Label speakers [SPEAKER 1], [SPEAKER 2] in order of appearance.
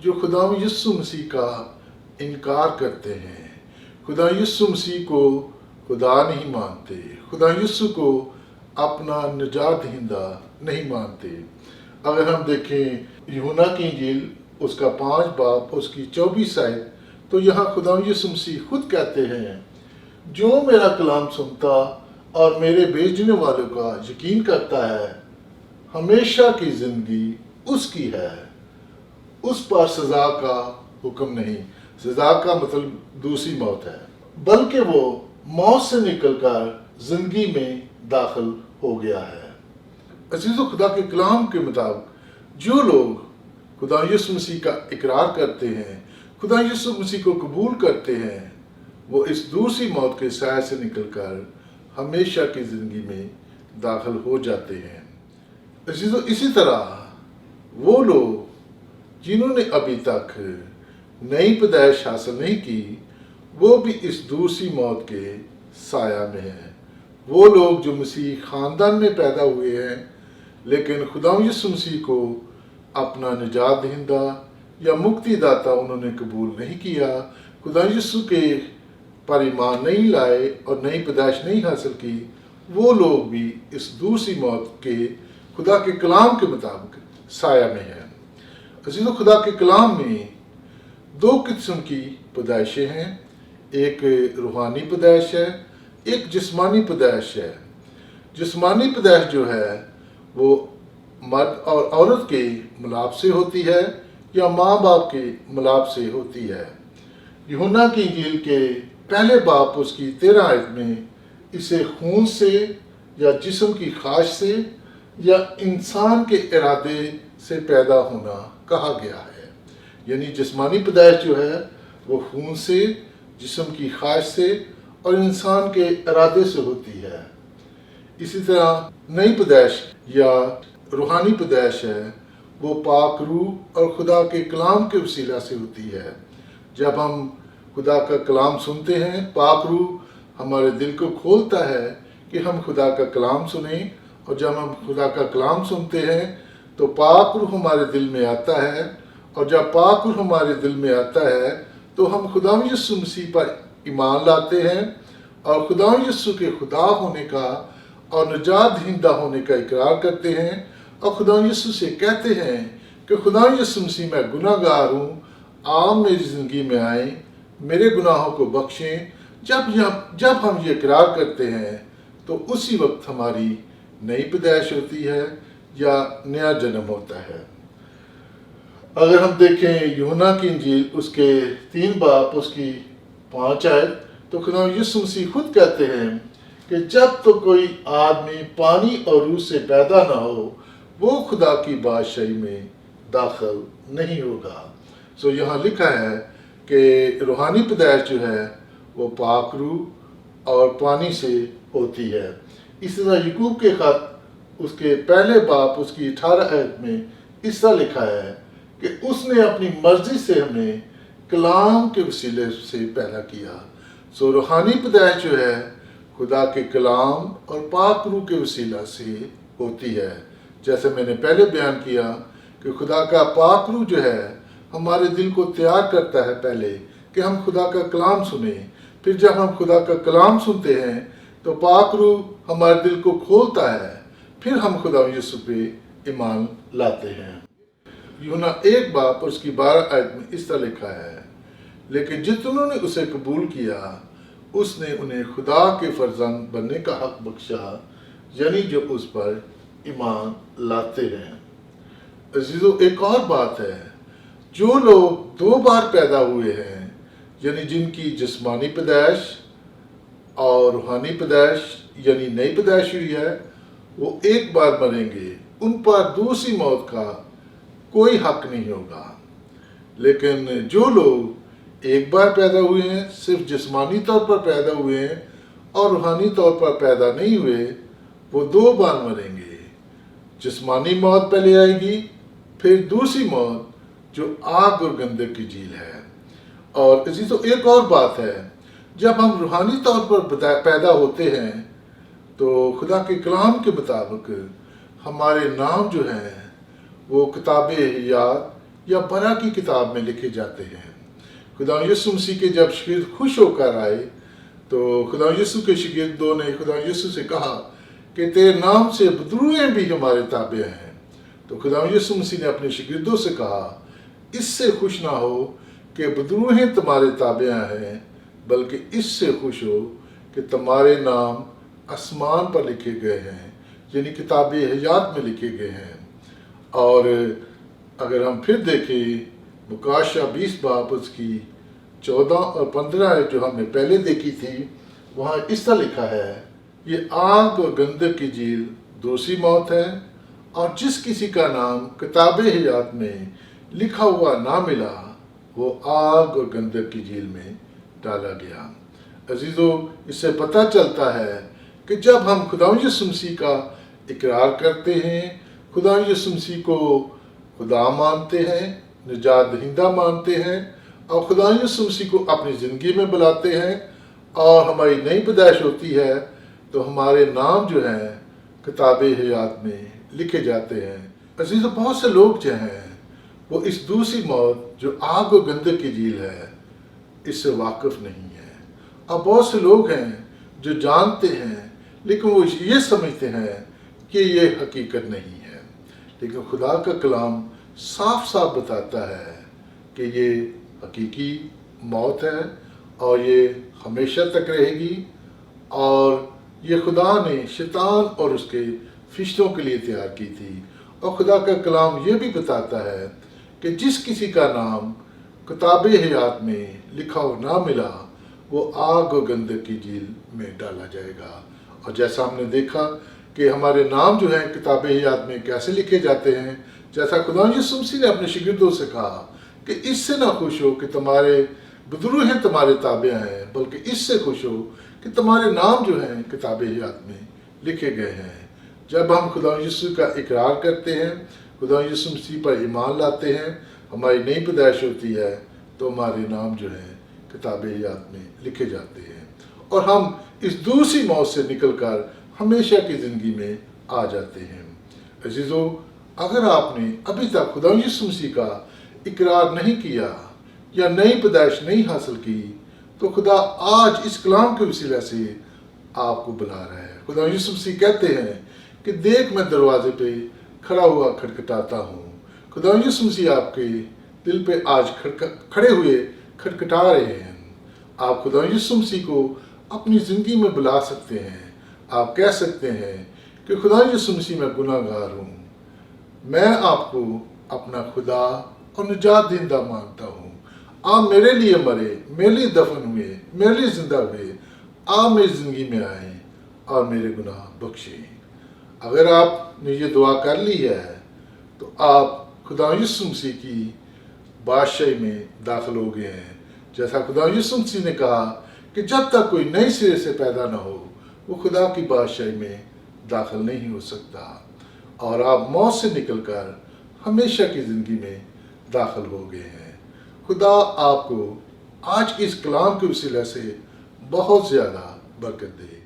[SPEAKER 1] جو خدا یسوع مسیح کا انکار کرتے ہیں، خدا یسوع مسیح کو خدا نہیں مانتے، خدا یسوع کو اپنا نجات دہندہ نہیں مانتے۔ اگر ہم دیکھیں یوحنا کی انجیل اس کا 5 باب اس کی 24 آیت، تو یہاں خدا یسوع مسیح خود کہتے ہیں، جو میرا کلام سنتا اور میرے بھیجنے والوں کا یقین کرتا ہے، ہمیشہ کی زندگی اس کی ہے، اس پر سزا کا حکم نہیں۔ سزا کا مطلب دوسری موت ہے، بلکہ وہ موت سے نکل کر زندگی میں داخل ہو گیا ہے۔ عزیزو، خدا کے کلام کے مطابق جو لوگ خدا یسوع مسیح کا اقرار کرتے ہیں، خدا یسوع مسیح کو قبول کرتے ہیں، وہ اس دوسری موت کے سائے سے نکل کر ہمیشہ کی زندگی میں داخل ہو جاتے ہیں۔ عزیزو، اسی طرح وہ لوگ جنہوں نے ابھی تک نئی پیدائش حاصل نہیں کی، وہ بھی اس دوسری موت کے سایہ میں ہیں۔ وہ لوگ جو مسیح خاندان میں پیدا ہوئے ہیں لیکن خدا یسوع مسیح کو اپنا نجات دہندہ یا مکتی داتا انہوں نے قبول نہیں کیا، خدا یسوع کے پر ایمان نہیں لائے اور نئی پیدائش نہیں حاصل کی، وہ لوگ بھی اس دوسری موت کے خدا کے کلام کے مطابق سایہ میں ہیں۔ عزیزو، خدا کے کلام میں 2 قسم کی پیدائشیں ہیں، ایک روحانی پیدائش ہے، ایک جسمانی پیدائش ہے۔ جسمانی پیدائش جو ہے وہ مرد اور عورت کے ملاپ سے ہوتی ہے یا ماں باپ کے ملاپ سے ہوتی ہے۔ یوحنا کی انجیل کے پہلے باب اس کی 13 آیت میں اسے خون سے یا جسم کی خواہش سے یا انسان کے ارادے سے پیدا ہونا کہا گیا ہے۔ یعنی جسمانی پیدائش جو ہے وہ خون سے، جسم کی خواہش سے اور انسان کے ارادے سے ہوتی ہے۔ اسی طرح نئی پیدائش یا روحانی پیدائش ہے، وہ پاک روح اور خدا کے کلام کے وسیلہ سے ہوتی ہے۔ جب ہم خدا کا کلام سنتے ہیں، پاک روح ہمارے دل کو کھولتا ہے کہ ہم خدا کا کلام سنیں، اور جب ہم خدا کا کلام سنتے ہیں تو پاک روح ہمارے دل میں آتا ہے، اور جب پاک روح ہمارے دل میں آتا ہے تو ہم خدا یسوع مسیح پر ایمان لاتے ہیں اور خدا یسوع کے خدا ہونے کا اور نجات دہندہ ہونے کا اقرار کرتے ہیں، اور خدا یسوع سے کہتے ہیں کہ خدا یسوع مسیح، میں گناہ گار ہوں، آپ میری زندگی میں آئیں، میرے گناہوں کو بخشیں۔ جب ہم یہ اقرار کرتے ہیں تو اسی وقت ہماری نئی پیدائش ہوتی ہے یا نیا جنم ہوتا ہے۔ اگر ہم دیکھیں یوحنا کی انجیل اس کے 3 باب اس کی 5 آیت، تو خدا یسوع مسیح خود کہتے ہیں کہ جب تو کوئی آدمی پانی اور روح سے پیدا نہ ہو، وہ خدا کی بادشاہی میں داخل نہیں ہوگا۔ یہاں لکھا ہے کہ روحانی پیدائش جو ہے وہ پاک روح اور پانی سے ہوتی ہے۔ اسی طرح یعقوب کے خط اس کے پہلے باب اس کی 18 آیت میں اس طرح لکھا ہے کہ اس نے اپنی مرضی سے ہمیں کلام کے وسیلے سے پیدا کیا۔ روحانی پیدائش جو ہے خدا کے کلام اور پاک روح کے وسیلہ سے ہوتی ہے۔ جیسے میں نے پہلے بیان کیا کہ خدا کا پاک روح جو ہے ہمارے دل کو تیار کرتا ہے پہلے کہ ہم خدا کا کلام سنیں، پھر جب ہم خدا کا کلام سنتے ہیں تو پاک روح ہمارے دل کو کھولتا ہے، پھر ہم خدا یسوع پہ ایمان لاتے ہیں۔ یوحنا 1 باب اس کی 12 آیت میں اس طرح لکھا ہے، لیکن جتنوں نے اسے قبول کیا اس نے انہیں خدا کے فرزند بننے کا حق بخشا، یعنی جو اس پر ایمان لاتے ہیں۔ عزیزو، ایک اور بات ہے، جو لوگ 2 بار پیدا ہوئے ہیں، یعنی جن کی جسمانی پیدائش اور روحانی پیدائش یعنی نئی پیدائش ہوئی ہے، وہ ایک بار مریں گے، ان پر دوسری موت کا کوئی حق نہیں ہوگا۔ لیکن جو لوگ ایک بار پیدا ہوئے ہیں، صرف جسمانی طور پر پیدا ہوئے ہیں اور روحانی طور پر پیدا نہیں ہوئے، وہ 2 بار مریں گے۔ جسمانی موت پہلے آئے گی، پھر دوسری موت جو آگ اور گندک کی جھیل ہے۔ اور عزیزو، ایک اور بات ہے، جب ہم روحانی طور پر پیدا ہوتے ہیں تو خدا کے کلام کے مطابق ہمارے نام جو ہیں وہ کتاب حیات یا برا کی کتاب میں لکھے جاتے ہیں۔ خدا یسوع مسیح کے جب شاگرد خوش ہو کر آئے تو خدا یسوع کے شاگردوں نے خدا یسوع سے کہا کہ تیرے نام سے بدروہیں بھی ہمارے تابع ہیں۔ تو خدا یسوع مسیح نے اپنے شاگردوں سے کہا اس سے خوش نہ ہو کہ بدروہیں تمہارے تابع ہیں، بلکہ اس سے خوش ہو کہ تمہارے نام آسمان پر لکھے گئے ہیں، یعنی کتاب حیات میں لکھے گئے ہیں۔ اور اگر ہم پھر دیکھیں مکاشہ 20 باب اس کی 14 اور 15 ہے جو ہم نے پہلے دیکھی تھی، وہاں اس طرح لکھا ہے یہ آگ اور گندک کی جھیل دوسری موت ہے، اور جس کسی کا نام کتاب حیات میں لکھا ہوا نہ ملا وہ آگ اور گندک کی جھیل میں ڈالا گیا۔ عزیزو، اس سے پتہ چلتا ہے کہ جب ہم خدا یسوع مسیح کا اقرار کرتے ہیں، خدا یسوع مسیح کو خدا مانتے ہیں، نجات دہندہ مانتے ہیں، اور خدا یسوع مسیح کو اپنی زندگی میں بلاتے ہیں اور ہماری نئی پیدائش ہوتی ہے، تو ہمارے نام جو ہیں کتاب حیات میں لکھے جاتے ہیں۔ عزیزو، بہت سے لوگ جو ہیں وہ اس دوسری موت جو آگ و گندک کی جھیل ہے اس سے واقف نہیں ہے، اور بہت سے لوگ ہیں جو جانتے ہیں لیکن وہ یہ سمجھتے ہیں کہ یہ حقیقت نہیں ہے۔ لیکن خدا کا کلام صاف صاف بتاتا ہے کہ یہ حقیقی موت ہے اور یہ ہمیشہ تک رہے گی، اور یہ خدا نے شیطان اور اس کے فرشتوں کے لیے تیار کی تھی۔ اور خدا کا کلام یہ بھی بتاتا ہے کہ جس کسی کا نام کتاب حیات میں لکھا ہو نہ ملا وہ آگ و گندک کی جھیل میں ڈالا جائے گا۔ اور جیسا ہم نے دیکھا کہ ہمارے نام جو ہیں کتاب حیات میں کیسے لکھے جاتے ہیں، جیسا خدا یسوع مسیح نے اپنے شاگردوں سے کہا کہ اس سے نہ خوش ہو کہ تمہارے بدروہیں تمہارے تابع ہیں، بلکہ اس سے خوش ہو کہ تمہارے نام جو ہیں کتاب حیات میں لکھے گئے ہیں۔ جب ہم خدا یسوع کا اقرار کرتے ہیں، خدا یسوع مسیح پر ایمان لاتے ہیں، ہماری نئی پیدائش ہوتی ہے، تو ہمارے نام جو ہیں کتاب حیات میں لکھے جاتے ہیں، اور ہم اس دوسری موت سے نکل کر ہمیشہ کی زندگی میں آ جاتے ہیں۔ عزیزو، اگر آپ نے ابھی تک خدا یسوع مسیح کا اقرار نہیں کیا یا نئی پیدائش نہیں حاصل کی، تو خدا آج اس کلام کے وسیلہ سے آپ کو بلا رہا ہے۔ خدا یسوع مسیح کہتے ہیں کہ دیکھ میں دروازے پہ کھڑا ہوا کھٹکھٹاتا ہوں۔ خدا یسوع مسیح آپ کے دل پہ آج کھڑے ہوئے کھٹکھٹا رہے ہیں۔ آپ خدا یسوع مسیح کو اپنی زندگی میں بلا سکتے ہیں۔ آپ کہہ سکتے ہیں کہ خدا یسوع مسیح میں گناہ گار ہوں، میں آپ کو اپنا خدا اور نجات دہندہ مانتا ہوں۔ آپ میرے لیے مرے، میرے لیے دفن ہوئے، میرے لیے زندہ ہوئے، آپ میری زندگی میں آئیں اور میرے گناہ بخشیں۔ اگر آپ نے یہ دعا کر لی ہے تو آپ خدا یسوع مسیح کی بادشاہی میں داخل ہو گئے ہیں۔ جیسا خدا یسوع مسیح نے کہا کہ جب تک کوئی نئے سرے سے پیدا نہ ہو وہ خدا کی بادشاہی میں داخل نہیں ہو سکتا، اور آپ موت سے نکل کر ہمیشہ کی زندگی میں داخل ہو گئے ہیں۔ خدا آپ کو آج کے اس کلام کے وسیلہ سے بہت زیادہ برکت دے۔